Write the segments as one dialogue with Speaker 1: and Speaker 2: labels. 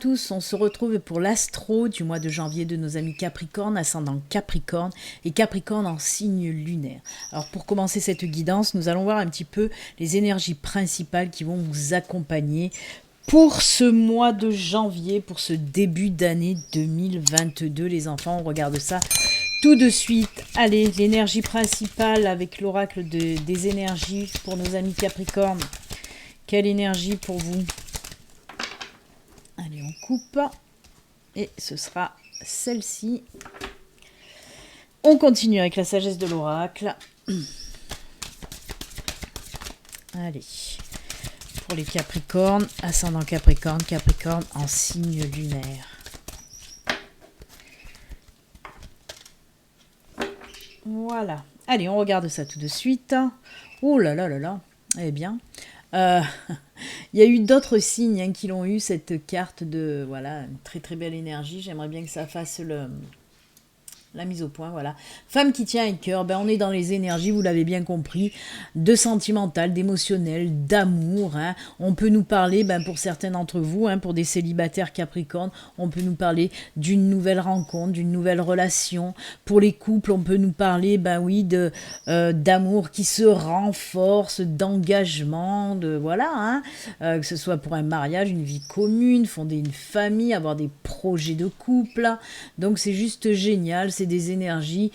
Speaker 1: tous, on se retrouve pour l'astro du mois de janvier de nos amis Capricorne, ascendant Capricorne et Capricorne en signe lunaire. Alors pour commencer cette guidance, nous allons voir un petit peu les énergies principales qui vont vous accompagner pour ce mois de janvier, pour ce début d'année 2022. Les enfants, on regarde ça tout de suite. Allez, l'énergie principale avec l'oracle des énergies pour nos amis Capricorne. Quelle énergie pour vous? Allez, on coupe. Et ce sera celle-ci. On continue avec la sagesse de l'oracle. Allez. Pour les Capricornes, ascendant Capricorne, Capricorne en signe lunaire. Voilà. Allez, on regarde ça tout de suite. Oh là là là là. Eh bien, il y a eu d'autres signes qui l'ont eu, cette carte de, voilà, une très très belle énergie. J'aimerais bien que ça fasse la mise au point, voilà. Femme qui tient un cœur, ben on est dans les énergies, vous l'avez bien compris, de sentimental, d'émotionnel, d'amour. Hein. On peut nous parler, ben pour certains d'entre vous, hein, pour des célibataires Capricorne, on peut nous parler d'une nouvelle rencontre, d'une nouvelle relation. Pour les couples, on peut nous parler, ben oui, d'amour qui se renforce, d'engagement, de voilà, hein, que ce soit pour un mariage, une vie commune, fonder une famille, avoir des projets de couple. Donc c'est juste génial. C'est des énergies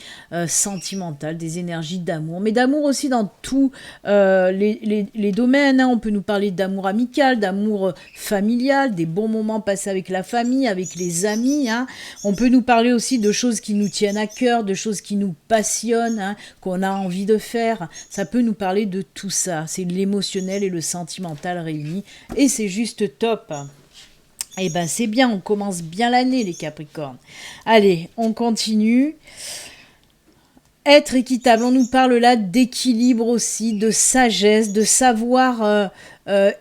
Speaker 1: sentimentales, des énergies d'amour, mais d'amour aussi dans tous les domaines. Hein. On peut nous parler d'amour amical, d'amour familial, des bons moments passés avec la famille, avec les amis. Hein. On peut nous parler aussi de choses qui nous tiennent à cœur, de choses qui nous passionnent, hein, qu'on a envie de faire. Ça peut nous parler de tout ça. C'est l'émotionnel et le sentimental réunis, et c'est juste top. Eh ben c'est bien, on commence bien l'année les Capricornes. Allez, on continue. Être équitable, on nous parle là d'équilibre aussi, de sagesse, de savoir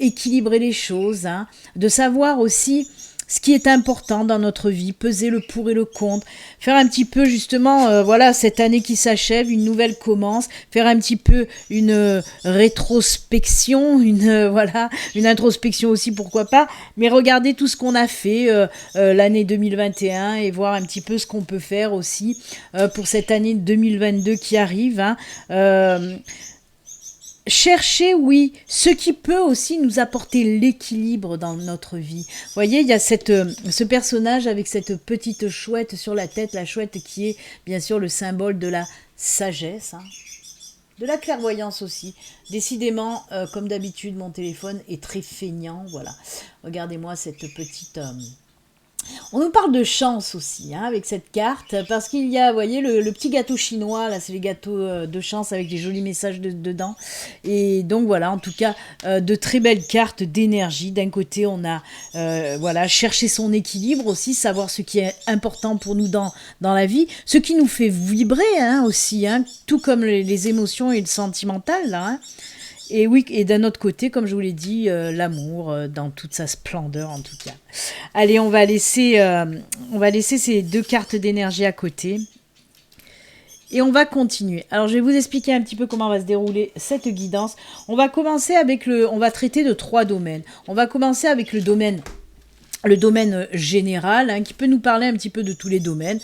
Speaker 1: équilibrer les choses, hein, de savoir aussi ce qui est important dans notre vie, peser le pour et le contre, faire un petit peu justement, voilà, cette année qui s'achève, une nouvelle commence, faire un petit peu une rétrospection, voilà, une introspection aussi, pourquoi pas, mais regarder tout ce qu'on a fait l'année 2021 et voir un petit peu ce qu'on peut faire aussi pour cette année 2022 qui arrive, hein, chercher, oui, ce qui peut aussi nous apporter l'équilibre dans notre vie. Vous voyez, il y a ce personnage avec cette petite chouette sur la tête, la chouette qui est bien sûr le symbole de la sagesse, hein, de la clairvoyance aussi. Décidément, comme d'habitude, mon téléphone est très feignant, voilà. Regardez-moi cette petite... On nous parle de chance aussi, hein, avec cette carte, parce qu'il y a, vous voyez, le petit gâteau chinois, là, c'est les gâteaux de chance avec des jolis messages dedans. Et donc voilà, en tout cas, de très belles cartes d'énergie. D'un côté, on a, voilà, chercher son équilibre aussi, savoir ce qui est important pour nous dans la vie, ce qui nous fait vibrer, hein, aussi, hein, tout comme les émotions et le sentimental, là, hein. Et oui, et d'un autre côté, comme je vous l'ai dit, l'amour dans toute sa splendeur en tout cas. Allez, on va laisser ces deux cartes d'énergie à côté. Et on va continuer. Alors, je vais vous expliquer un petit peu comment va se dérouler cette guidance. On va commencer avec on va traiter de 3 domaines. On va commencer avec le domaine général, hein, qui peut nous parler un petit peu de tous les domaines.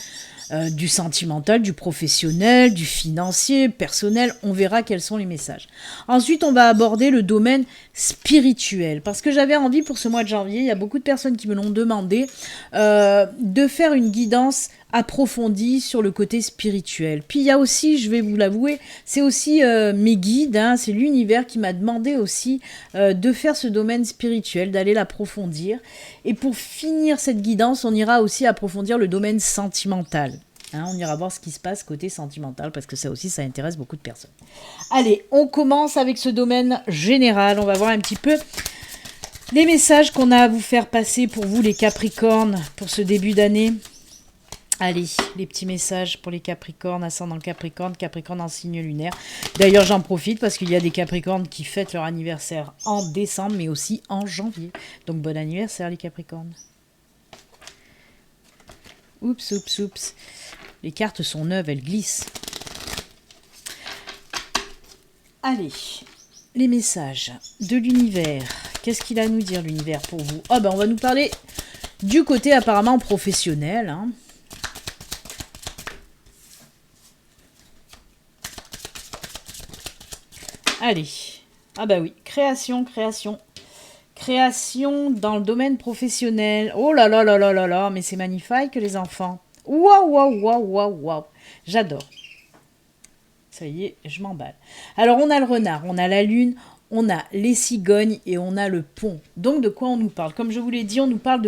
Speaker 1: Du sentimental, du professionnel, du financier, personnel, on verra quels sont les messages. Ensuite, on va aborder le domaine spirituel, parce que j'avais envie pour ce mois de janvier, il y a beaucoup de personnes qui me l'ont demandé, de faire une guidance approfondie sur le côté spirituel. Puis il y a aussi, je vais vous l'avouer, c'est aussi mes guides, hein, c'est l'univers qui m'a demandé aussi de faire ce domaine spirituel, d'aller l'approfondir. Et pour finir cette guidance, on ira aussi approfondir le domaine sentimental. Hein, on ira voir ce qui se passe côté sentimental, parce que ça aussi, ça intéresse beaucoup de personnes. Allez, on commence avec ce domaine général. On va voir un petit peu les messages qu'on a à vous faire passer pour vous, les Capricornes, pour ce début d'année. Allez, les petits messages pour les Capricornes, ascendant Capricorne, Capricorne en signe lunaire. D'ailleurs, j'en profite parce qu'il y a des Capricornes qui fêtent leur anniversaire en décembre, mais aussi en janvier. Donc, bon anniversaire, les Capricornes. Oups, oups, oups. Les cartes sont neuves, elles glissent. Allez, les messages de l'univers. Qu'est-ce qu'il a à nous dire, l'univers, pour vous? Ah ben, on va nous parler du côté apparemment professionnel. Hein. Allez, ah bah oui, création, création. Création dans le domaine professionnel. Oh là là là là là là, mais c'est magnifique les enfants. Waouh, waouh, waouh, waouh, waouh. J'adore. Ça y est, je m'emballe. Alors on a le renard, on a la lune, on a les cigognes et on a le pont. Donc de quoi on nous parle? Comme je vous l'ai dit, on nous parle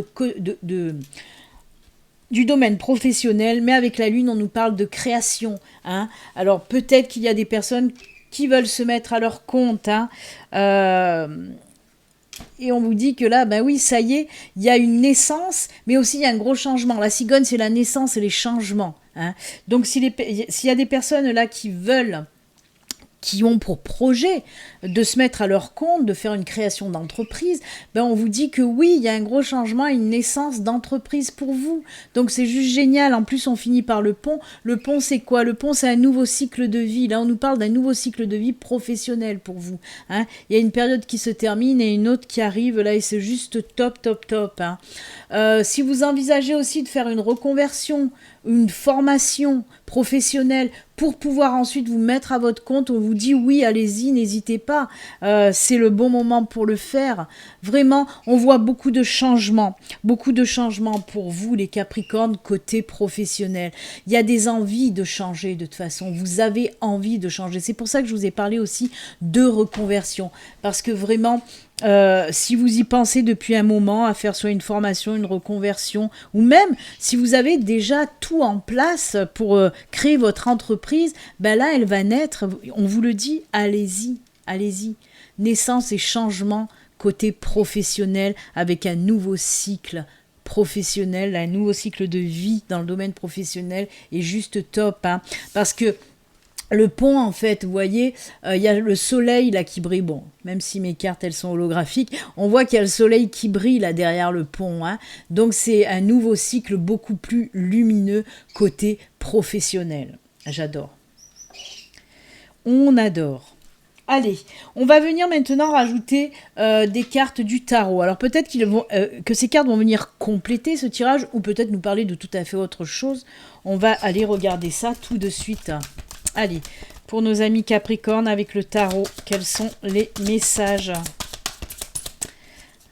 Speaker 1: du domaine professionnel, mais avec la lune, on nous parle de création. Hein. Alors peut-être qu'il y a des personnes qui veulent se mettre à leur compte. Hein. Et on vous dit que là, ben oui, ça y est, il y a une naissance, mais aussi il y a un gros changement. La cigogne, c'est la naissance et les changements. Hein. Donc s'il y a des personnes là qui ont pour projet de se mettre à leur compte, de faire une création d'entreprise, ben on vous dit que oui, il y a un gros changement, une naissance d'entreprise pour vous. Donc c'est juste génial. En plus, on finit par le pont. Le pont, c'est quoi? Le pont, c'est un nouveau cycle de vie. Là, on nous parle d'un nouveau cycle de vie professionnel pour vous. Hein. Il y a une période qui se termine et une autre qui arrive. Là, et c'est juste top, top, top. Hein. Si vous envisagez aussi de faire une reconversion, une formation professionnelle pour pouvoir ensuite vous mettre à votre compte, on vous dit oui, allez-y, n'hésitez pas, c'est le bon moment pour le faire. Vraiment, on voit beaucoup de changements pour vous les Capricornes côté professionnel. Il y a des envies de changer de toute façon, vous avez envie de changer. C'est pour ça que je vous ai parlé aussi de reconversion, parce que vraiment, si vous y pensez depuis un moment à faire soit une formation, une reconversion, ou même si vous avez déjà tout en place pour créer votre entreprise, ben là elle va naître, on vous le dit, allez-y, allez-y. Naissance et changement côté professionnel avec un nouveau cycle professionnel, un nouveau cycle de vie dans le domaine professionnel est juste top, hein, parce que le pont, en fait, vous voyez, il y a le soleil là qui brille. Bon, même si mes cartes, elles sont holographiques, on voit qu'il y a le soleil qui brille là derrière le pont. Hein. Donc, c'est un nouveau cycle beaucoup plus lumineux côté professionnel. J'adore. On adore. Allez, on va venir maintenant rajouter des cartes du tarot. Alors, peut-être que ces cartes vont venir compléter ce tirage ou peut-être nous parler de tout à fait autre chose. On va aller regarder ça tout de suite. Allez, pour nos amis Capricornes avec le tarot, quels sont les messages?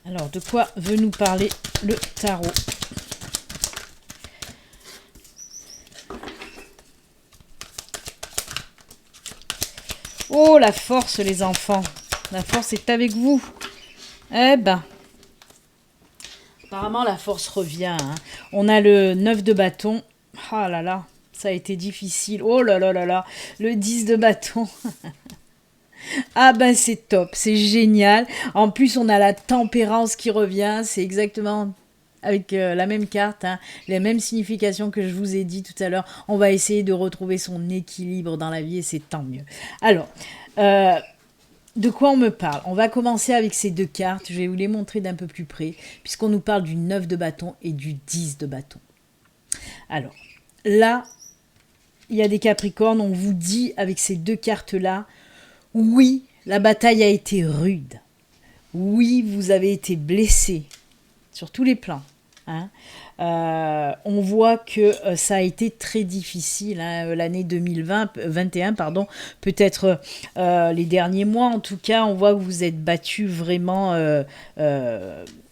Speaker 1: Alors, de quoi veut nous parler le tarot? Oh, la force, les enfants. La force est avec vous. Eh ben, apparemment, la force revient. Hein. On a le 9 de bâton. Ah là là. Ça a été difficile. Oh là là là là. Le 10 de bâton. Ah ben c'est top. C'est génial. En plus, on a la tempérance qui revient. C'est exactement avec la même carte. Hein, les mêmes significations que je vous ai dit tout à l'heure. On va essayer de retrouver son équilibre dans la vie et c'est tant mieux. Alors, de quoi on me parle? On va commencer avec ces deux cartes. Je vais vous les montrer d'un peu plus près. Puisqu'on nous parle du 9 de bâton et du 10 de bâton. Alors, là... Il y a des Capricornes, on vous dit avec ces deux cartes-là, oui, la bataille a été rude. Oui, vous avez été blessé sur tous les plans. Hein. On voit que ça a été très difficile, hein, l'année 2021, pardon, peut-être les derniers mois. En tout cas, on voit que vous êtes battu vraiment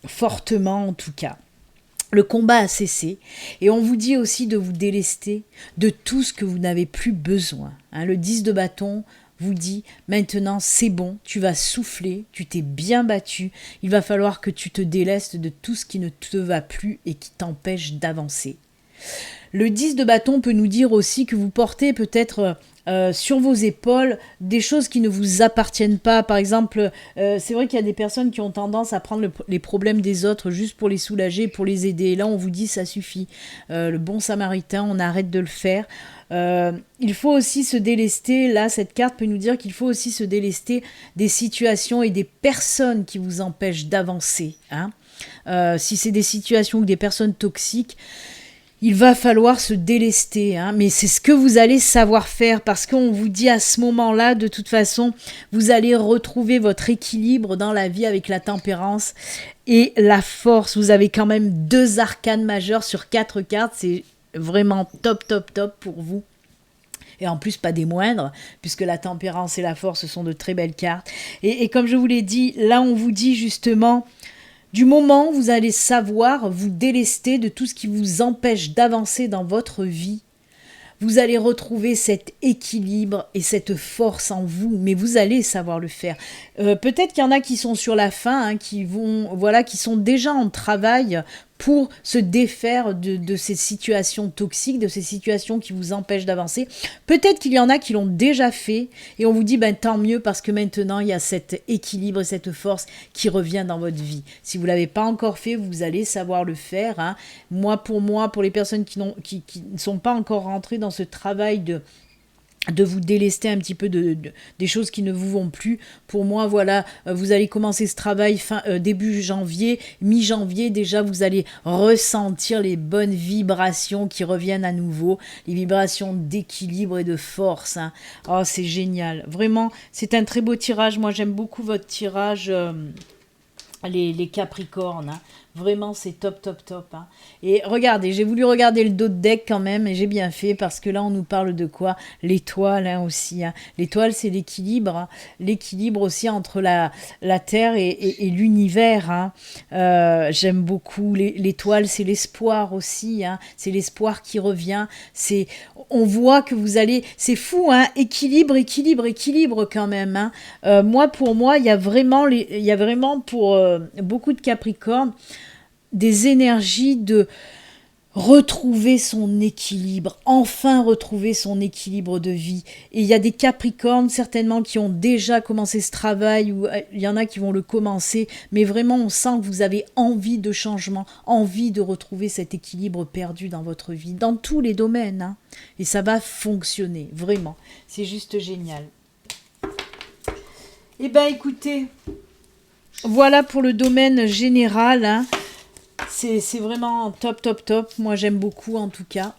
Speaker 1: fortement, en tout cas. Le combat a cessé et on vous dit aussi de vous délester de tout ce que vous n'avez plus besoin. Hein, le 10 de bâton vous dit maintenant c'est bon, tu vas souffler, tu t'es bien battu, il va falloir que tu te délestes de tout ce qui ne te va plus et qui t'empêche d'avancer. Le 10 de bâton peut nous dire aussi que vous portez peut-être sur vos épaules des choses qui ne vous appartiennent pas. Par exemple, c'est vrai qu'il y a des personnes qui ont tendance à prendre les problèmes des autres juste pour les soulager, pour les aider. Et là, on vous dit ça suffit. Le bon samaritain, on arrête de le faire. Il faut aussi se délester, là cette carte peut nous dire qu'il faut aussi se délester des situations et des personnes qui vous empêchent d'avancer. Hein. Si c'est des situations ou des personnes toxiques, il va falloir se délester, hein, mais c'est ce que vous allez savoir faire parce qu'on vous dit à ce moment-là, de toute façon, vous allez retrouver votre équilibre dans la vie avec la tempérance et la force. Vous avez quand même 2 arcanes majeures sur 4 cartes, c'est vraiment top, top, top pour vous. Et en plus, pas des moindres, puisque la tempérance et la force sont de très belles cartes. Et comme je vous l'ai dit, là, on vous dit justement, du moment où vous allez savoir vous délester de tout ce qui vous empêche d'avancer dans votre vie, vous allez retrouver cet équilibre et cette force en vous, mais vous allez savoir le faire. Peut-être qu'il y en a qui sont sur la fin, hein, qui sont déjà en travail pour se défaire de ces situations toxiques, de ces situations qui vous empêchent d'avancer. Peut-être qu'il y en a qui l'ont déjà fait et on vous dit tant mieux parce que maintenant il y a cet équilibre et cette force qui revient dans votre vie. Si vous ne l'avez pas encore fait, vous allez savoir le faire. Hein. Moi, pour les personnes qui ne sont pas encore rentrées dans ce travail de vous délester un petit peu des choses qui ne vous vont plus. Pour moi, voilà, vous allez commencer ce travail début janvier, mi-janvier, déjà vous allez ressentir les bonnes vibrations qui reviennent à nouveau, les vibrations d'équilibre et de force. Hein. Oh, c'est génial. Vraiment, c'est un très beau tirage. Moi, j'aime beaucoup votre tirage, les Capricornes. Hein. Vraiment, c'est top, top, top. Hein. Et regardez, j'ai voulu regarder le dos de deck quand même, et j'ai bien fait, parce que là, on nous parle de quoi? L'étoile hein, aussi. Hein. L'étoile, c'est l'équilibre. Hein. L'équilibre aussi entre la Terre et l'univers. Hein. J'aime beaucoup. L'étoile, c'est l'espoir aussi. Hein. C'est l'espoir qui revient. On voit que vous allez... C'est fou, hein. Équilibre, équilibre, équilibre quand même. Hein. Pour moi, il y a vraiment pour beaucoup de Capricornes des énergies de retrouver son équilibre, enfin retrouver son équilibre de vie. Et il y a des Capricornes certainement qui ont déjà commencé ce travail, ou il y en a qui vont le commencer, mais vraiment on sent que vous avez envie de changement, envie de retrouver cet équilibre perdu dans votre vie, dans tous les domaines. Hein. Et ça va fonctionner, vraiment. C'est juste génial. Eh bien écoutez, voilà pour le domaine général. Hein. C'est vraiment top, top, top. Moi, j'aime beaucoup, en tout cas.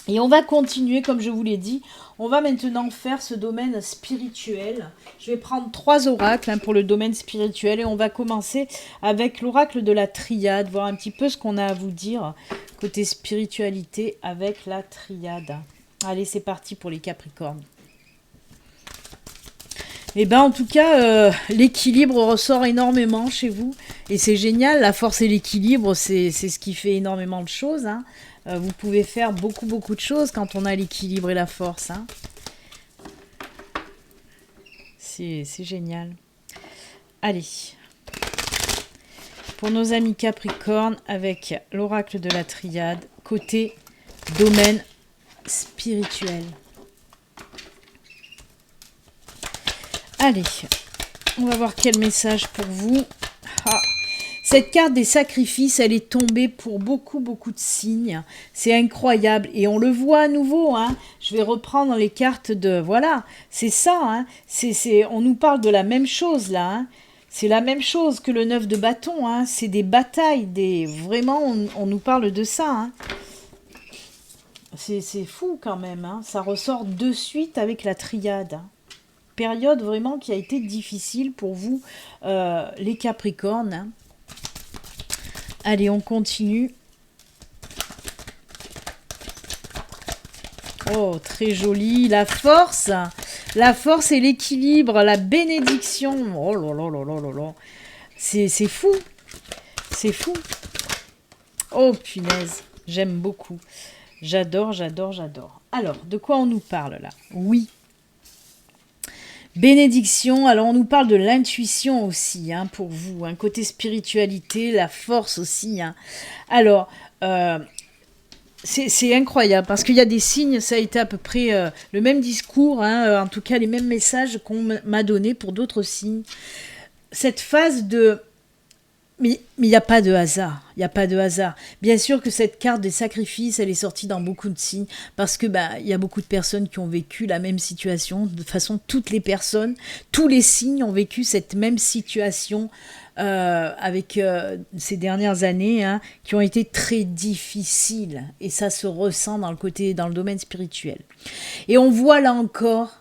Speaker 1: Et on va continuer, comme je vous l'ai dit. On va maintenant faire ce domaine spirituel. Je vais prendre 3 oracles hein, pour le domaine spirituel. Et on va commencer avec l'oracle de la triade. Voir un petit peu ce qu'on a à vous dire côté spiritualité avec la triade. Allez, c'est parti pour les Capricornes. Eh bien, en tout cas, l'équilibre ressort énormément chez vous. Et c'est génial, la force et l'équilibre, c'est ce qui fait énormément de choses. Hein. Vous pouvez faire beaucoup, beaucoup de choses quand on a l'équilibre et la force. Hein. C'est génial. Allez. Pour nos amis Capricorne, avec l'oracle de la triade, côté domaine spirituel. Allez, on va voir quel message pour vous. Ah, cette carte des sacrifices, elle est tombée pour beaucoup, beaucoup de signes. C'est incroyable. Et on le voit à nouveau. Hein. Je vais reprendre les cartes de... Voilà, c'est ça. Hein. On nous parle de la même chose là. Hein. C'est la même chose que le 9 de bâton. Hein. C'est des batailles. Vraiment, on nous parle de ça. Hein. C'est fou quand même. Hein. Ça ressort de suite avec la triade. Hein. Période vraiment qui a été difficile pour vous, les Capricornes. Hein. Allez, on continue. Oh, très joli. La force et l'équilibre, la bénédiction. Oh là là là là là là. C'est fou. C'est fou. Oh, punaise. J'aime beaucoup. J'adore, j'adore, j'adore. Alors, de quoi on nous parle là? Oui. Bénédiction, alors on nous parle de l'intuition aussi, hein, pour vous, hein, côté spiritualité, la force aussi. Hein. Alors, c'est incroyable, parce qu'il y a des signes, ça a été à peu près le même discours, hein, en tout cas les mêmes messages qu'on m'a donnés pour d'autres signes. Cette phase de... Mais il n'y a pas de hasard, il n'y a pas de hasard. Bien sûr que cette carte des sacrifices, elle est sortie dans beaucoup de signes, parce que il y a beaucoup de personnes qui ont vécu la même situation. De toute façon, toutes les personnes, tous les signes ont vécu cette même situation avec ces dernières années, hein, qui ont été très difficiles. Et ça se ressent dans le domaine spirituel. Et on voit là encore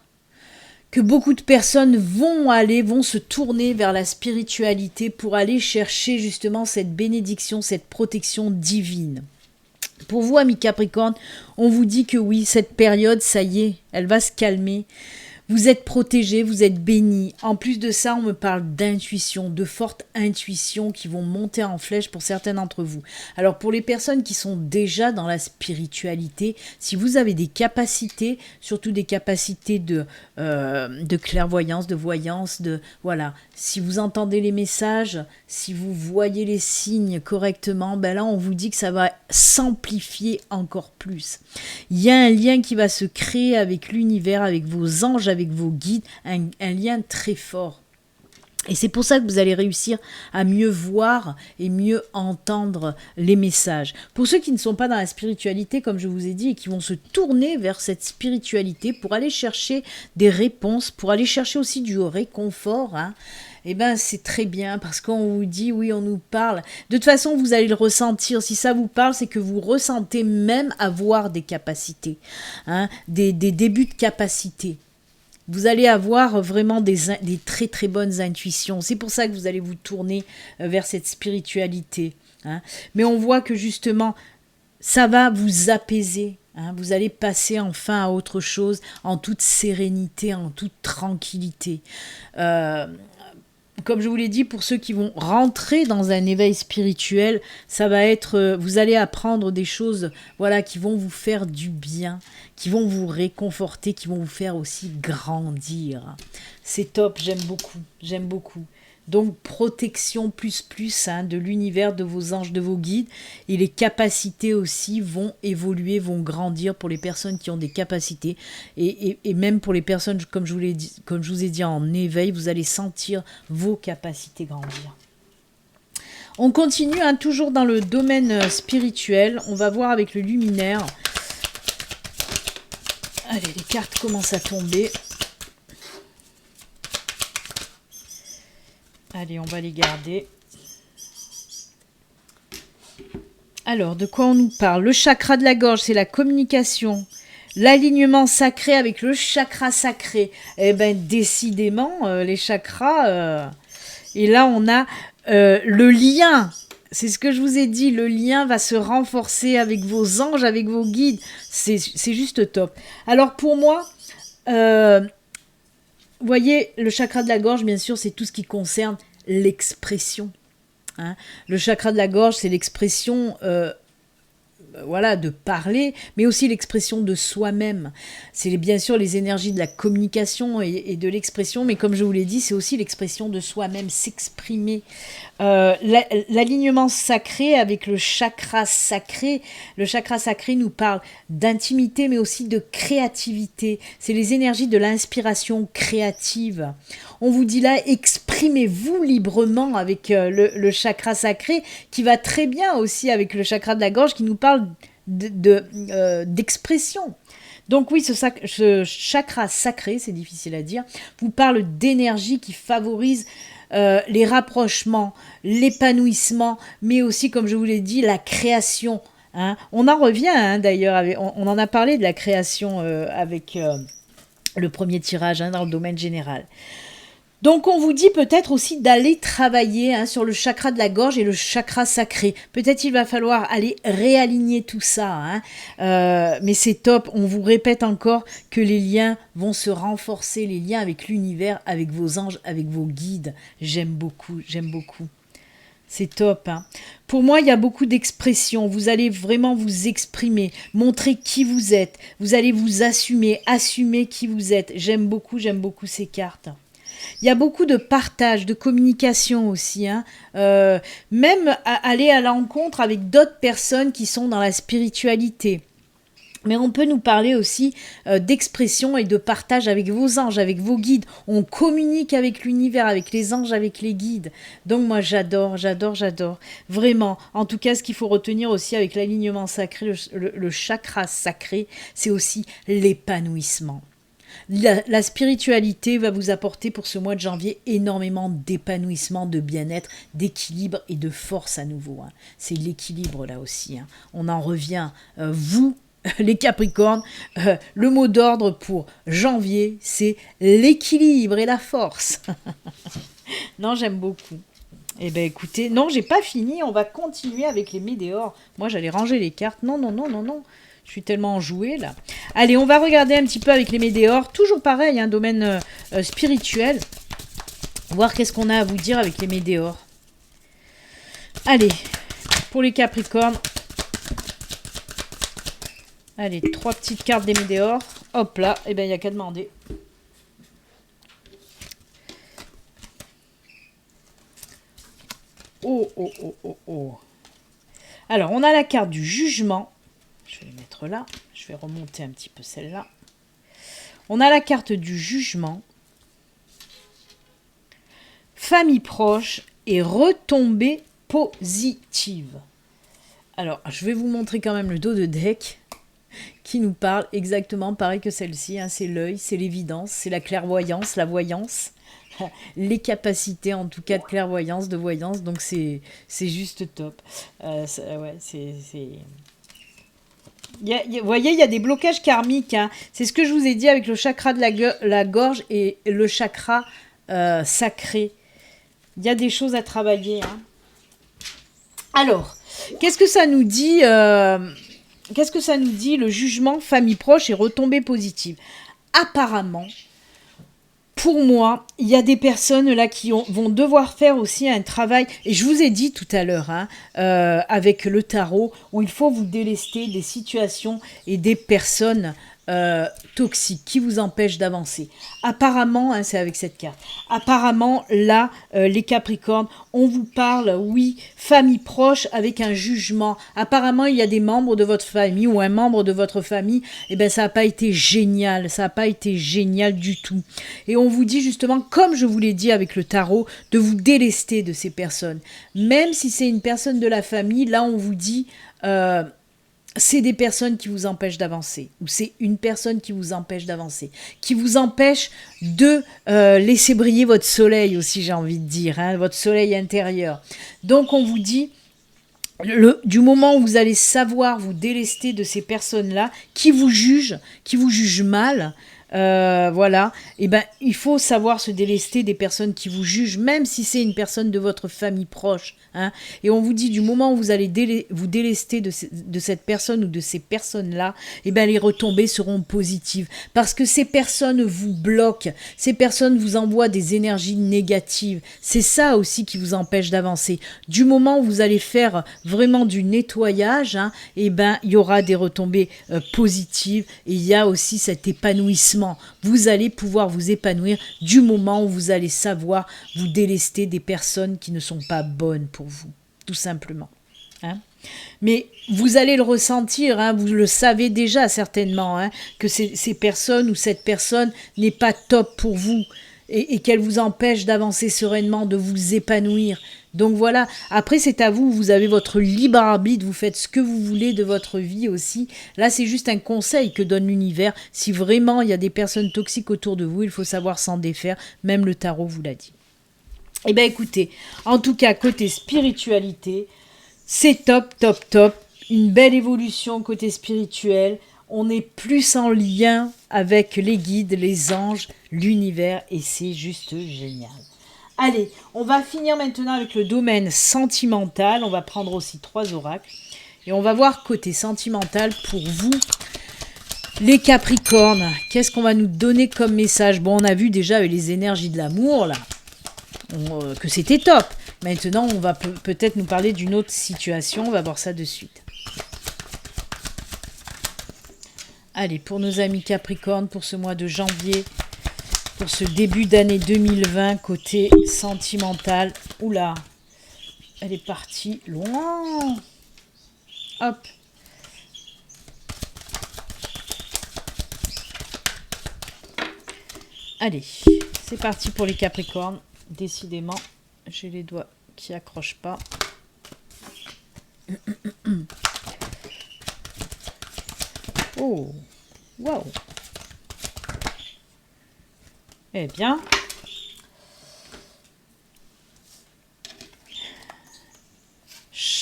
Speaker 1: que beaucoup de personnes vont se tourner vers la spiritualité pour aller chercher justement cette bénédiction, cette protection divine. Pour vous, amis Capricorne, on vous dit que oui, cette période, ça y est, elle va se calmer. Vous êtes protégés, vous êtes bénis. En plus de ça, on me parle d'intuition, de fortes intuitions qui vont monter en flèche pour certains d'entre vous. Alors pour les personnes qui sont déjà dans la spiritualité, si vous avez des capacités, surtout des capacités de clairvoyance, de voyance, voilà. Si vous entendez les messages, si vous voyez les signes correctement, ben là on vous dit que ça va s'amplifier encore plus. Il y a un lien qui va se créer avec l'univers, avec vos anges, avec vos guides, un lien très fort. Et c'est pour ça que vous allez réussir à mieux voir et mieux entendre les messages. Pour ceux qui ne sont pas dans la spiritualité, comme je vous ai dit, et qui vont se tourner vers cette spiritualité pour aller chercher des réponses, pour aller chercher aussi du réconfort, eh ben c'est très bien parce qu'on vous dit, oui, on nous parle. De toute façon, vous allez le ressentir. Si ça vous parle, c'est que vous ressentez même avoir des capacités, des débuts de capacité. Vous allez avoir vraiment des très très bonnes intuitions. C'est pour ça que vous allez vous tourner vers cette spiritualité. Mais on voit que justement, ça va vous apaiser. Vous allez passer enfin à autre chose en toute sérénité, en toute tranquillité. Comme je vous l'ai dit, pour ceux qui vont rentrer dans un éveil spirituel, ça va être, vous allez apprendre des choses, voilà, qui vont vous faire du bien, qui vont vous réconforter, qui vont vous faire aussi grandir. C'est top, j'aime beaucoup, j'aime beaucoup. Donc protection plus de l'univers, de vos anges, de vos guides, et les capacités aussi vont évoluer, vont grandir pour les personnes qui ont des capacités, et même pour les personnes, comme je vous ai dit en éveil, vous allez sentir vos capacités grandir. On continue toujours dans le domaine spirituel, on va voir avec le luminaire. Allez, les cartes commencent à tomber. Allez, on va les garder. Alors, de quoi on nous parle? Le chakra de la gorge, c'est la communication. L'alignement sacré avec le chakra sacré. Eh bien, décidément, les chakras... Et là, on a le lien. C'est ce que je vous ai dit. Le lien va se renforcer avec vos anges, avec vos guides. C'est juste top. Alors, pour moi... vous voyez, le chakra de la gorge, bien sûr, c'est tout ce qui concerne l'expression. Le chakra de la gorge, c'est l'expression voilà, de parler, mais aussi l'expression de soi-même. C'est bien sûr les énergies de la communication et de l'expression, mais comme je vous l'ai dit, c'est aussi l'expression de soi-même, s'exprimer. L'alignement sacré avec le chakra sacré nous parle d'intimité, mais aussi de créativité. C'est les énergies de l'inspiration créative. On vous dit là, exprimez-vous librement avec le chakra sacré, qui va très bien aussi avec le chakra de la gorge, qui nous parle d'expression. Donc oui, ce chakra sacré, c'est difficile à dire, vous parle d'énergie qui favorise les rapprochements, l'épanouissement, mais aussi, comme je vous l'ai dit, la création. On en revient d'ailleurs, on en a parlé de la création avec le premier tirage dans le domaine général. Donc on vous dit peut-être aussi d'aller travailler sur le chakra de la gorge et le chakra sacré. Peut-être il va falloir aller réaligner tout ça. Mais c'est top. On vous répète encore que les liens vont se renforcer, les liens avec l'univers, avec vos anges, avec vos guides. J'aime beaucoup, j'aime beaucoup. C'est top. Pour moi, il y a beaucoup d'expressions. Vous allez vraiment vous exprimer, montrer qui vous êtes. Vous allez vous assumer qui vous êtes. J'aime beaucoup ces cartes. Il y a beaucoup de partage, de communication aussi. Même aller à l'encontre avec d'autres personnes qui sont dans la spiritualité. Mais on peut nous parler aussi d'expression et de partage avec vos anges, avec vos guides. On communique avec l'univers, avec les anges, avec les guides. Donc moi j'adore. Vraiment. En tout cas, ce qu'il faut retenir aussi avec l'alignement sacré, le chakra sacré, c'est aussi l'épanouissement. La spiritualité va vous apporter pour ce mois de janvier énormément d'épanouissement, de bien-être, d'équilibre et de force à nouveau. C'est l'équilibre là aussi. On en revient. Vous les Capricornes, le mot d'ordre pour janvier, c'est l'équilibre et la force. Non, j'aime beaucoup. Eh bien, écoutez, non, j'ai pas fini. On va continuer avec les météores. Moi, j'allais ranger les cartes. Non, non, non, non, non. Je suis tellement enjouée, là. Allez, on va regarder un petit peu avec les météores. Toujours pareil, un domaine spirituel. Voir qu'est-ce qu'on a à vous dire avec les météores. Allez, pour les Capricornes. Allez, 3 petites cartes des météores. Hop là, eh bien, il n'y a qu'à demander. Oh, oh, oh, oh, oh. Alors, on a la carte du jugement. Je vais les mettre là. Je vais remonter un petit peu celle-là. On a la carte du jugement. Famille proche et retombée positive. Alors, je vais vous montrer quand même le dos de deck qui nous parle exactement pareil que celle-ci. Hein. C'est l'œil, c'est l'évidence, c'est la clairvoyance, la voyance. Les capacités en tout cas de clairvoyance, de voyance, donc c'est juste top. Ouais, vous voyez, il y a des blocages karmiques. Hein. C'est ce que je vous ai dit avec le chakra de la gorge et le chakra sacré. Il y a des choses à travailler. Hein. Alors, qu'est-ce que ça nous dit qu'est-ce que ça nous dit, le jugement, famille proche et retombée positive? Apparemment, pour moi, il y a des personnes là qui vont devoir faire aussi un travail, et je vous ai dit tout à l'heure, hein, avec le tarot, où il faut vous délester des situations et des personnes toxiques qui vous empêchent d'avancer. Apparemment, hein, c'est avec cette carte, apparemment, là, les Capricornes, on vous parle, oui, famille proche avec un jugement. Apparemment, il y a des membres de votre famille ou un membre de votre famille, et ben ça n'a pas été génial, ça n'a pas été génial du tout. Et on vous dit justement, comme je vous l'ai dit avec le tarot, de vous délester de ces personnes. Même si c'est une personne de la famille, là on vous dit... c'est des personnes qui vous empêchent d'avancer, ou c'est une personne qui vous empêche d'avancer, qui vous empêche de laisser briller votre soleil aussi, j'ai envie de dire, hein, votre soleil intérieur. Donc on vous dit, du moment où vous allez savoir vous délester de ces personnes-là, qui vous jugent mal, voilà, et ben il faut savoir se délester des personnes qui vous jugent, même si c'est une personne de votre famille proche. Hein, et on vous dit, du moment où vous allez vous délester de cette personne ou de ces personnes-là, et ben les retombées seront positives. Parce que ces personnes vous bloquent, ces personnes vous envoient des énergies négatives. C'est ça aussi qui vous empêche d'avancer. Du moment où vous allez faire vraiment du nettoyage, hein, et ben il y aura des retombées positives, et il y a aussi cet épanouissement. Vous allez pouvoir vous épanouir du moment où vous allez savoir vous délester des personnes qui ne sont pas bonnes pour vous, tout simplement. Hein. Mais vous allez le ressentir, hein, vous le savez déjà certainement, hein, que ces personnes ou cette personne n'est pas top pour vous et qu'elle vous empêche d'avancer sereinement, de vous épanouir. Donc voilà, après c'est à vous, vous avez votre libre arbitre, vous faites ce que vous voulez de votre vie aussi. Là c'est juste un conseil que donne l'univers. Si vraiment il y a des personnes toxiques autour de vous, il faut savoir s'en défaire, même le tarot vous l'a dit. Eh bien écoutez, en tout cas côté spiritualité, c'est top, top, top. Une belle évolution côté spirituel. On est plus en lien avec les guides, les anges, l'univers et c'est juste génial. Allez, on va finir maintenant avec le domaine sentimental. On va prendre aussi 3 oracles. Et on va voir côté sentimental pour vous, les Capricornes. Qu'est-ce qu'on va nous donner comme message? Bon, on a vu déjà avec les énergies de l'amour, là, que c'était top. Maintenant, on va peut-être nous parler d'une autre situation. On va voir ça de suite. Allez, pour nos amis Capricornes, pour ce mois de janvier, pour ce début d'année 2020, côté sentimental. Oula, elle est partie loin. Hop. Allez, c'est parti pour les Capricornes. Décidément, j'ai les doigts qui accrochent pas. Oh, waouh. Eh bien,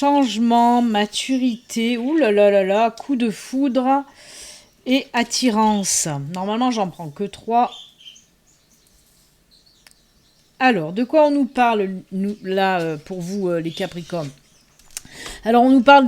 Speaker 1: changement, maturité, ouh là là là là, coup de foudre et attirance. Normalement, j'en prends que 3. Alors, de quoi on nous parle là pour vous, les Capricornes? Alors, on nous parle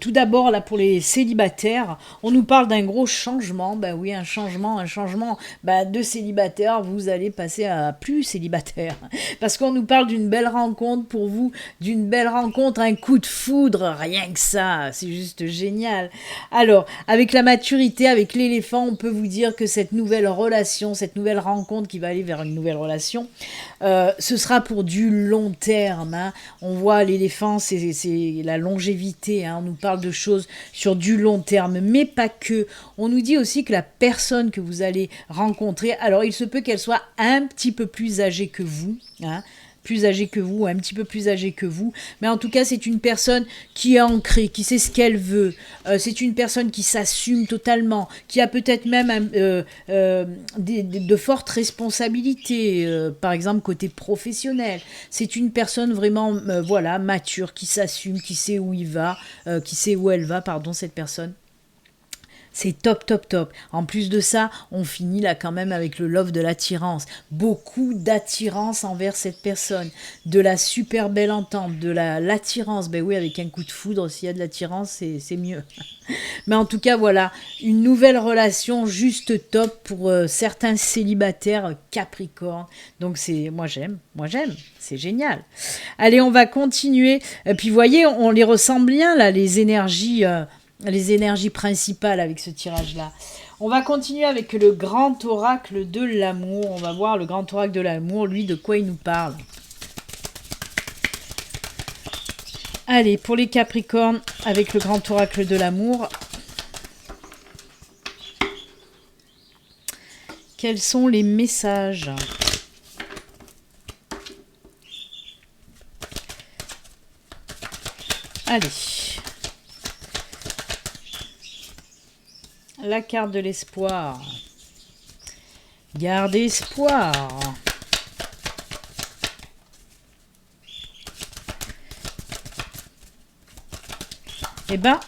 Speaker 1: tout d'abord, là, pour les célibataires, on nous parle d'un gros changement. Ben oui, un changement. Ben, de célibataire, vous allez passer à plus célibataire. Parce qu'on nous parle d'une belle rencontre pour vous, d'une belle rencontre, un coup de foudre, rien que ça, c'est juste génial. Alors, avec la maturité, avec l'éléphant, on peut vous dire que cette nouvelle relation, cette nouvelle rencontre qui va aller vers une nouvelle relation, ce sera pour du long terme. Hein. On voit l'éléphant, c'est la longévité. Hein. On nous parle de choses sur du long terme, mais pas que. On nous dit aussi que la personne que vous allez rencontrer, alors il se peut qu'elle soit un petit peu plus âgée que vous, hein, plus âgée que vous, un petit peu plus âgée que vous, mais en tout cas c'est une personne qui est ancrée, qui sait ce qu'elle veut, c'est une personne qui s'assume totalement, qui a peut-être même de fortes responsabilités, par exemple côté professionnel. C'est une personne vraiment voilà, mature, qui s'assume, qui sait où il va, qui sait où elle va, pardon, cette personne. C'est top, top, top. En plus de ça, on finit là quand même avec le love de l'attirance. Beaucoup d'attirance envers cette personne. De la super belle entente, de l'attirance. Ben oui, avec un coup de foudre, s'il y a de l'attirance, c'est mieux. Mais en tout cas, voilà, une nouvelle relation juste top pour certains célibataires Capricorne. Donc moi j'aime, c'est génial. Allez, on va continuer. Et puis vous voyez, on les ressent bien là, les énergies principales avec ce tirage-là. On va continuer avec le grand oracle de l'amour. On va voir le grand oracle de l'amour, lui, de quoi il nous parle. Allez, pour les Capricornes, avec le grand oracle de l'amour, quels sont les messages ? Allez. La carte de l'espoir. Garde espoir. Eh ben,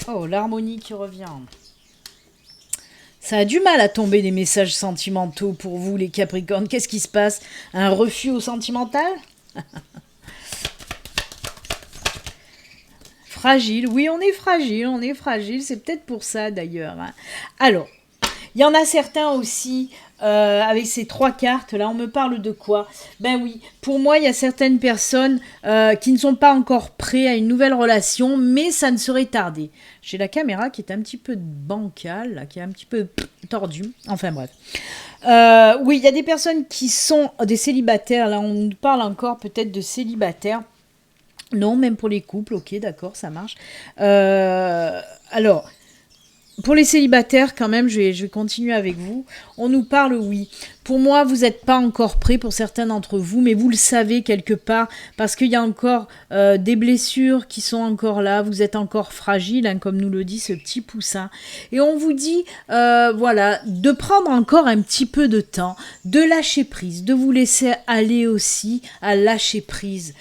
Speaker 1: oh, l'harmonie qui revient. Ça a du mal à tomber des messages sentimentaux pour vous, les Capricornes. Qu'est-ce qui se passe? Un refus au sentimental? Fragile, oui, on est fragile, c'est peut-être pour ça d'ailleurs. Hein. Alors, il y en a certains aussi, avec ces 3 cartes, là, on me parle de quoi? Ben oui, pour moi, il y a certaines personnes qui ne sont pas encore prêtes à une nouvelle relation, mais ça ne saurait tarder. J'ai la caméra qui est un petit peu bancale, là, qui est un petit peu tordue, enfin bref. Oui, il y a des personnes qui sont des célibataires, là, on nous parle encore peut-être de célibataires. Non, même pour les couples, ok, d'accord, ça marche. Alors, pour les célibataires, quand même, je vais continuer avec vous. On nous parle, oui. Pour moi, vous n'êtes pas encore prêts pour certains d'entre vous, mais vous le savez quelque part, parce qu'il y a encore des blessures qui sont encore là. Vous êtes encore fragile, hein, comme nous le dit ce petit poussin. Et on vous dit, voilà, de prendre encore un petit peu de temps, de lâcher prise, de vous laisser aller aussi à lâcher prise.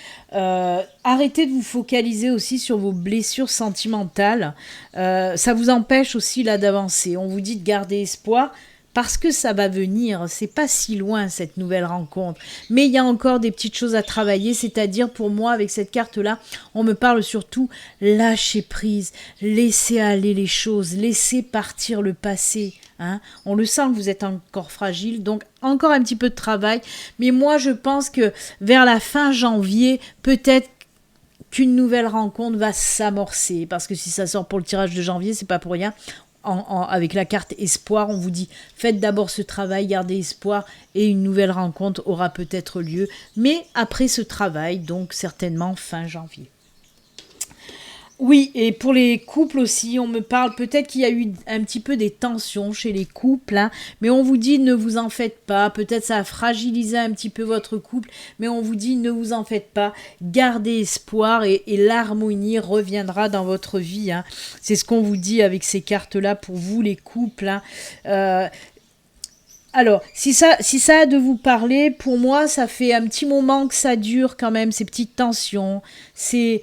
Speaker 1: Arrêtez de vous focaliser aussi sur vos blessures sentimentales. Ça vous empêche aussi là d'avancer. On vous dit de garder espoir parce que ça va venir. C'est pas si loin cette nouvelle rencontre. Mais il y a encore des petites choses à travailler. C'est-à-dire pour moi avec cette carte-là, on me parle surtout lâcher prise, laisser aller les choses, laisser partir le passé. Hein. On le sent que vous êtes encore fragile, donc encore un petit peu de travail. Mais moi, je pense que vers la fin janvier, peut-être qu'une nouvelle rencontre va s'amorcer. Parce que si ça sort pour le tirage de janvier, c'est pas pour rien. Avec la carte espoir, on vous dit faites d'abord ce travail, gardez espoir et une nouvelle rencontre aura peut-être lieu. Mais après ce travail, donc certainement fin janvier. Oui, et pour les couples aussi, on me parle peut-être qu'il y a eu un petit peu des tensions chez les couples, hein, mais on vous dit ne vous en faites pas, peut-être ça a fragilisé un petit peu votre couple, mais on vous dit ne vous en faites pas, gardez espoir et l'harmonie reviendra dans votre vie. Hein. C'est ce qu'on vous dit avec ces cartes-là pour vous les couples. Hein. Alors, si ça a de vous parler, pour moi, ça fait un petit moment que ça dure quand même, ces petites tensions. C'est,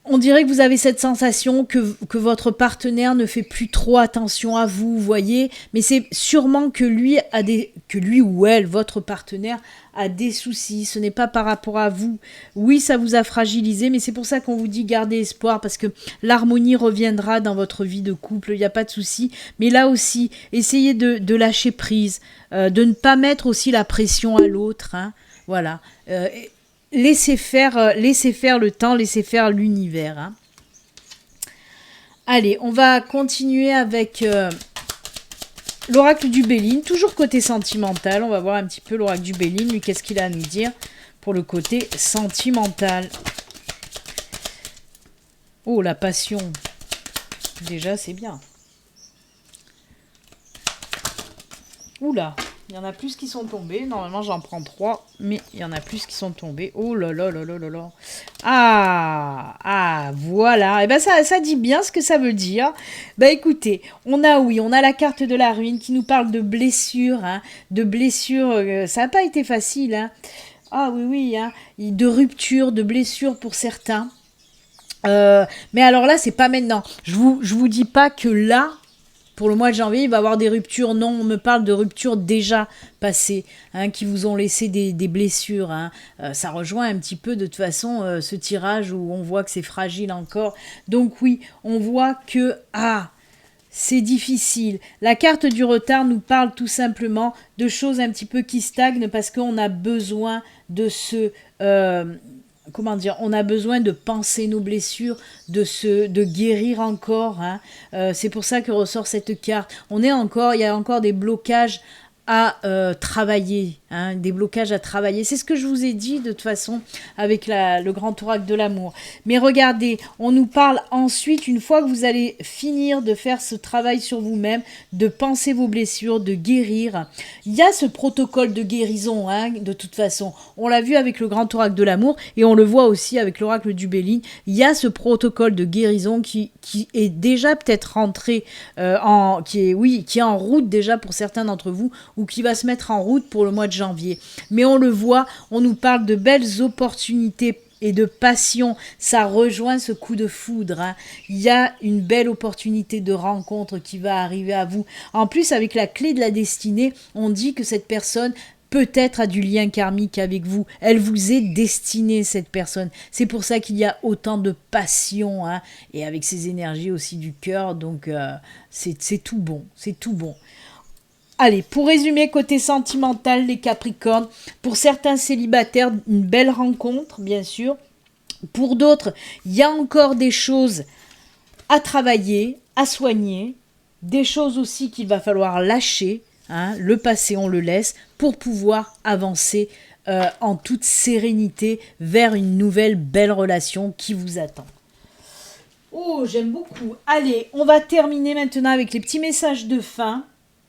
Speaker 1: on dirait que vous avez cette sensation que votre partenaire ne fait plus trop attention à vous, vous voyez, mais c'est sûrement que lui ou elle, votre partenaire, a des soucis. Ce n'est pas par rapport à vous. Oui, ça vous a fragilisé, mais c'est pour ça qu'on vous dit gardez espoir, parce que l'harmonie reviendra dans votre vie de couple, il n'y a pas de souci. Mais là aussi, essayez de lâcher prise, de ne pas mettre aussi la pression à l'autre, hein. Voilà. Laissez faire le temps, laissez faire l'univers, hein. Allez, on va continuer avec l'oracle du Béline, toujours côté sentimental. On va voir un petit peu l'oracle du Béline, lui, qu'est-ce qu'il a à nous dire pour le côté sentimental. Oh, la passion. Déjà, c'est bien. Oula, il y en a plus qui sont tombés. Normalement, j'en prends 3, mais il y en a plus qui sont tombés. Oh là là là là là là. Ah, voilà. Et ben ça dit bien ce que ça veut dire. Ben écoutez, on a la carte de la ruine qui nous parle de blessures, hein, de blessures. Ça n'a pas été facile, hein. Ah oui, hein, de rupture, de blessures pour certains. Mais alors là, c'est pas maintenant. Je vous dis pas que là, pour le mois de janvier, il va y avoir des ruptures. Non, on me parle de ruptures déjà passées, hein, qui vous ont laissé des blessures, hein. Ça rejoint un petit peu de toute façon ce tirage où on voit que c'est fragile encore. Donc oui, on voit que c'est difficile. La carte du retard nous parle tout simplement de choses un petit peu qui stagnent parce qu'on a besoin de on a besoin de penser nos blessures, de guérir encore, hein. C'est pour ça que ressort cette carte. Il y a encore des blocages à travailler, hein, des blocages à travailler. C'est ce que je vous ai dit de toute façon avec le grand oracle de l'amour. Mais regardez, on nous parle ensuite, une fois que vous allez finir de faire ce travail sur vous-même, de penser vos blessures, de guérir. Il y a ce protocole de guérison, hein, de toute façon. On l'a vu avec le grand oracle de l'amour et on le voit aussi avec l'oracle du Béline. Il y a ce protocole de guérison qui est déjà peut-être rentré, qui est en route déjà pour certains d'entre vous, ou qui va se mettre en route pour le mois de janvier. Mais on le voit, on nous parle de belles opportunités et de passion. Ça rejoint ce coup de foudre, hein. Il y a une belle opportunité de rencontre qui va arriver à vous. En plus, avec la clé de la destinée, on dit que cette personne peut-être a du lien karmique avec vous. Elle vous est destinée, cette personne. C'est pour ça qu'il y a autant de passion, hein, et avec ces énergies aussi du cœur. Donc, c'est tout bon. C'est tout bon. Allez, pour résumer, côté sentimental, les Capricornes, pour certains célibataires, une belle rencontre, bien sûr. Pour d'autres, il y a encore des choses à travailler, à soigner, des choses aussi qu'il va falloir lâcher, hein. Le passé, on le laisse, pour pouvoir avancer en toute sérénité vers une nouvelle belle relation qui vous attend. Oh, j'aime beaucoup. Allez, on va terminer maintenant avec les petits messages de fin.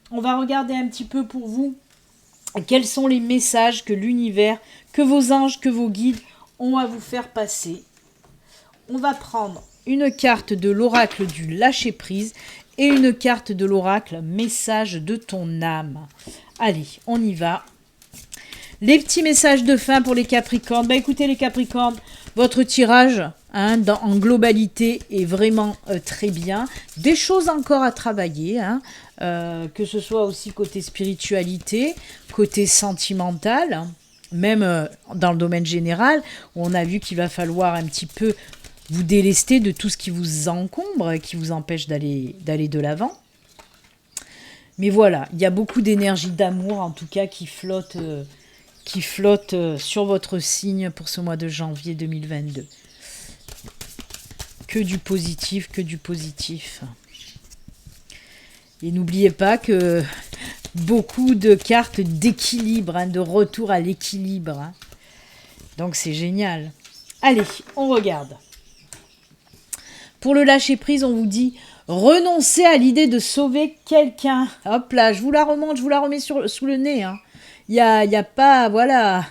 Speaker 1: On va regarder un petit peu pour vous quels sont les messages que l'univers, que vos anges, que vos guides ont à vous faire passer. On va prendre une carte de l'oracle du lâcher-prise et une carte de l'oracle message de ton âme. Allez, on y va. Les petits messages de fin pour les Capricornes. Écoutez les Capricornes, votre tirage, hein, en globalité est vraiment très bien. Des choses encore à travailler, hein, que ce soit aussi côté spiritualité, côté sentimental, même dans le domaine général, où on a vu qu'il va falloir un petit peu vous délester de tout ce qui vous encombre, qui vous empêche d'aller de l'avant. Mais voilà, il y a beaucoup d'énergie d'amour en tout cas qui flotte sur votre signe pour ce mois de janvier 2022. Que du positif, que du positif. Et n'oubliez pas que beaucoup de cartes d'équilibre, hein, de retour à l'équilibre, hein. Donc c'est génial. Allez, on regarde. Pour le lâcher-prise, on vous dit renoncez à l'idée de sauver quelqu'un. Hop là, je vous la remonte, je vous la remets sous le nez, hein. Il y a pas, voilà.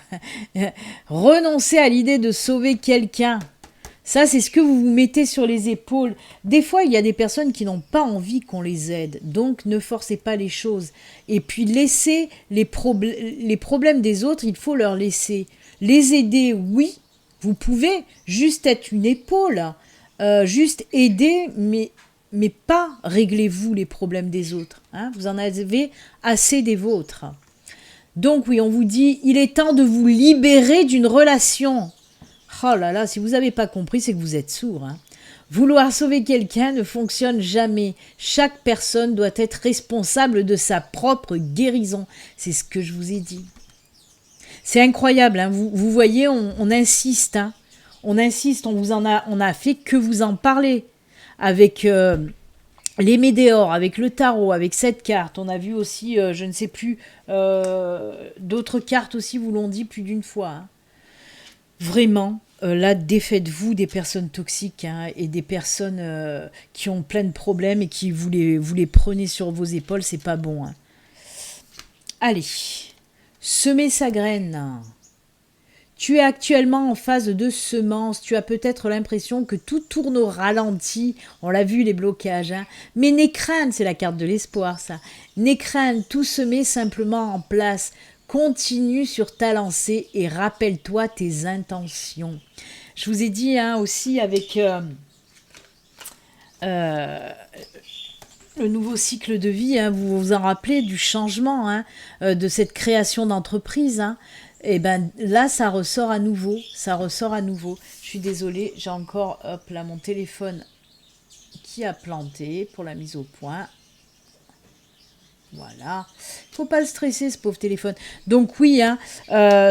Speaker 1: Renoncez à l'idée de sauver quelqu'un. Ça, c'est ce que vous vous mettez sur les épaules. Des fois, il y a des personnes qui n'ont pas envie qu'on les aide. Donc, ne forcez pas les choses. Et puis, laissez les problèmes des autres, il faut leur laisser. Les aider, oui, vous pouvez juste être une épaule. Juste aider, mais pas réglez-vous les problèmes des autres. Hein. Vous en avez assez des vôtres. Donc, oui, on vous dit, il est temps de vous libérer d'une relation. Oh là là, si vous n'avez pas compris, c'est que vous êtes sourd. Hein. Vouloir sauver quelqu'un ne fonctionne jamais. Chaque personne doit être responsable de sa propre guérison. C'est ce que je vous ai dit. C'est incroyable, hein. Vous voyez, on insiste. Hein. On insiste, on a fait que vous en parler. Avec les météores, avec le tarot, avec cette carte. On a vu aussi, je ne sais plus, d'autres cartes aussi vous l'ont dit plus d'une fois. Hein. Vraiment, là, défaites-vous des personnes toxiques hein, et des personnes qui ont plein de problèmes et qui vous les prenez sur vos épaules, c'est pas bon. Hein. Allez, semez sa graine. Tu es actuellement en phase de semence, tu as peut-être l'impression que tout tourne au ralenti, on l'a vu les blocages, hein. Mais n'aie crainte, c'est la carte de l'espoir ça, n'aie crainte, tout se met simplement en place. Continue sur ta lancée et rappelle-toi tes intentions. Je vous ai dit hein, aussi avec le nouveau cycle de vie, hein, vous vous en rappelez du changement, hein, de cette création d'entreprise. Hein, et ben là, ça ressort à nouveau. Je suis désolée, j'ai encore hop là mon téléphone qui a planté pour la mise au point. Voilà, faut pas le stresser ce pauvre téléphone. Donc oui, hein,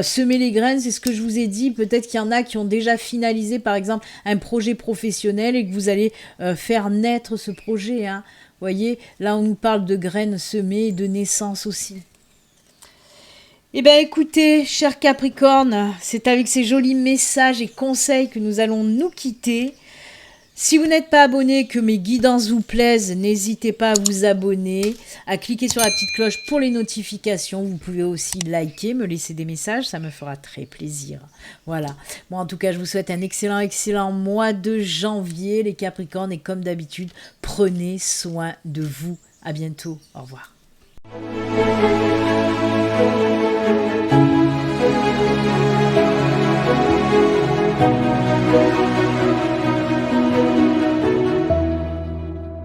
Speaker 1: semer les graines, c'est ce que je vous ai dit. Peut-être qu'il y en a qui ont déjà finalisé par exemple un projet professionnel et que vous allez faire naître ce projet. Hein. Vous voyez, là on nous parle de graines semées et de naissance aussi. Eh bien écoutez, cher Capricorne, c'est avec ces jolis messages et conseils que nous allons nous quitter. Si vous n'êtes pas abonné, que mes guidances vous plaisent, n'hésitez pas à vous abonner, à cliquer sur la petite cloche pour les notifications. Vous pouvez aussi liker, me laisser des messages, ça me fera très plaisir. Voilà. Moi, en tout cas, je vous souhaite un excellent mois de janvier, les Capricornes. Et comme d'habitude, prenez soin de vous. À bientôt. Au revoir.